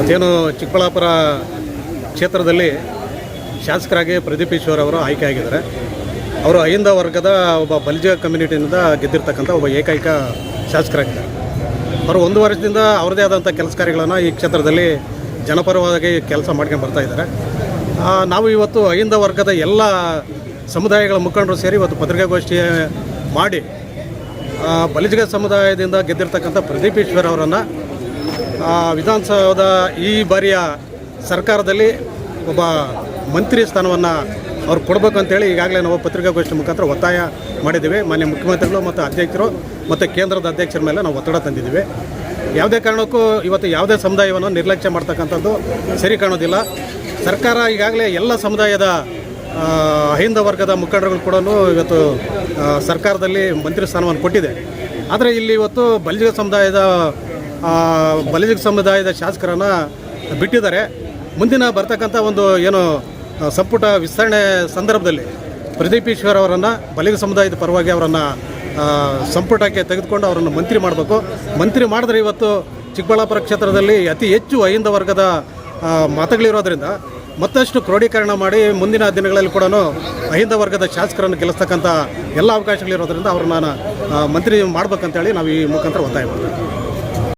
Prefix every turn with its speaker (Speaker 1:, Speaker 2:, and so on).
Speaker 1: ಇವತ್ತೇನು ಚಿಕ್ಕಬಳ್ಳಾಪುರ ಕ್ಷೇತ್ರದಲ್ಲಿ ಶಾಸಕರಾಗಿ ಪ್ರದೀಪ್ ಈಶ್ವರ್ ಅವರು ಆಯ್ಕೆ ಆಗಿದ್ದಾರೆ. ಅವರು ಅಹಿಂದ ವರ್ಗದ ಒಬ್ಬ ಬಲಿಜ ಕಮ್ಯುನಿಟಿಯಿಂದ ಗೆದ್ದಿರ್ತಕ್ಕಂಥ ಒಬ್ಬ ಏಕೈಕ ಶಾಸಕರಾಗಿದ್ದಾರೆ. ಅವರು 1 ವರ್ಷದಿಂದ ಅವ್ರದ್ದೇ ಆದಂಥ ಕೆಲಸ ಕಾರ್ಯಗಳನ್ನು ಈ ಕ್ಷೇತ್ರದಲ್ಲಿ ಜನಪರವಾಗಿ ಕೆಲಸ ಮಾಡ್ಕೊಂಡು ಬರ್ತಾ ಇದ್ದಾರೆ. ನಾವು ಇವತ್ತು ಅಹಿಂದ ವರ್ಗದ ಎಲ್ಲ ಸಮುದಾಯಗಳ ಮುಖಂಡರು ಸೇರಿ ಇವತ್ತು ಪತ್ರಿಕಾಗೋಷ್ಠಿ ಮಾಡಿ ಬಲಿಜ ಸಮುದಾಯದಿಂದ ಗೆದ್ದಿರ್ತಕ್ಕಂಥ ಪ್ರದೀಪ್ ಈಶ್ವರ್ ಅವರನ್ನು ವಿಧಾನಸೌಧ ಈ ಬಾರಿಯ ಸರ್ಕಾರದಲ್ಲಿ ಒಬ್ಬ ಮಂತ್ರಿ ಸ್ಥಾನವನ್ನು ಅವ್ರು ಕೊಡಬೇಕು ಅಂತೇಳಿ ಈಗಾಗಲೇ ನಾವು ಪತ್ರಿಕಾಗೋಷ್ಠಿ ಮುಖಾಂತರ ಒತ್ತಾಯ ಮಾಡಿದ್ದೀವಿ. ಮಾನ್ಯ ಮುಖ್ಯಮಂತ್ರಿಗಳು ಮತ್ತು ಅಧ್ಯಕ್ಷರು ಮತ್ತು ಕೇಂದ್ರದ ಅಧ್ಯಕ್ಷರ ಮೇಲೆ ನಾವು ಒತ್ತಡ ತಂದಿದ್ದೀವಿ. ಯಾವುದೇ ಕಾರಣಕ್ಕೂ ಇವತ್ತು ಯಾವುದೇ ಸಮುದಾಯವನ್ನು ನಿರ್ಲಕ್ಷ್ಯ ಮಾಡ್ತಕ್ಕಂಥದ್ದು ಸರಿ ಕಾಣೋದಿಲ್ಲ. ಸರ್ಕಾರ ಈಗಾಗಲೇ ಎಲ್ಲ ಸಮುದಾಯದ ಅಹಿಂದ ವರ್ಗದ ಮುಖಂಡರುಗಳು ಕೂಡ ಇವತ್ತು ಸರ್ಕಾರದಲ್ಲಿ ಮಂತ್ರಿ ಸ್ಥಾನವನ್ನು ಕೊಟ್ಟಿದೆ. ಆದರೆ ಇಲ್ಲಿ ಇವತ್ತು ಬಲಿಜ ಸಮುದಾಯದ ಶಾಸಕರನ್ನು ಬಿಟ್ಟಿದ್ದಾರೆ. ಮುಂದಿನ ಬರ್ತಕ್ಕಂಥ ಒಂದು ಏನು ಸಂಪುಟ ವಿಸ್ತರಣೆ ಸಂದರ್ಭದಲ್ಲಿ ಪ್ರದೀಪ್ ಈಶ್ವರ್ ಅವರನ್ನು ಬಲಿಜ ಸಮುದಾಯದ ಪರವಾಗಿ ಅವರನ್ನು ಸಂಪುಟಕ್ಕೆ ತೆಗೆದುಕೊಂಡು ಅವರನ್ನು ಮಂತ್ರಿ ಮಾಡಬೇಕು. ಮಂತ್ರಿ ಮಾಡಿದ್ರೆ ಇವತ್ತು ಚಿಕ್ಕಬಳ್ಳಾಪುರ ಕ್ಷೇತ್ರದಲ್ಲಿ ಅತಿ ಹೆಚ್ಚು ಅಹಿಂದ ವರ್ಗದ ಮತಗಳಿರೋದ್ರಿಂದ ಮತ್ತಷ್ಟು ಕ್ರೋಢೀಕರಣ ಮಾಡಿ ಮುಂದಿನ ದಿನಗಳಲ್ಲಿ ಕೂಡ ಅಹಿಂದ ವರ್ಗದ ಶಾಸಕರನ್ನು ಗೆಲ್ಲಿಸ್ತಕ್ಕಂಥ ಎಲ್ಲ ಅವಕಾಶಗಳಿರೋದ್ರಿಂದ ಅವ್ರನ್ನ ಮಂತ್ರಿ ಮಾಡ್ಬೇಕಂತೇಳಿ ನಾವು ಈ ಮುಖಾಂತರ ಒತ್ತಾಯ ಮಾಡ್ತೀವಿ.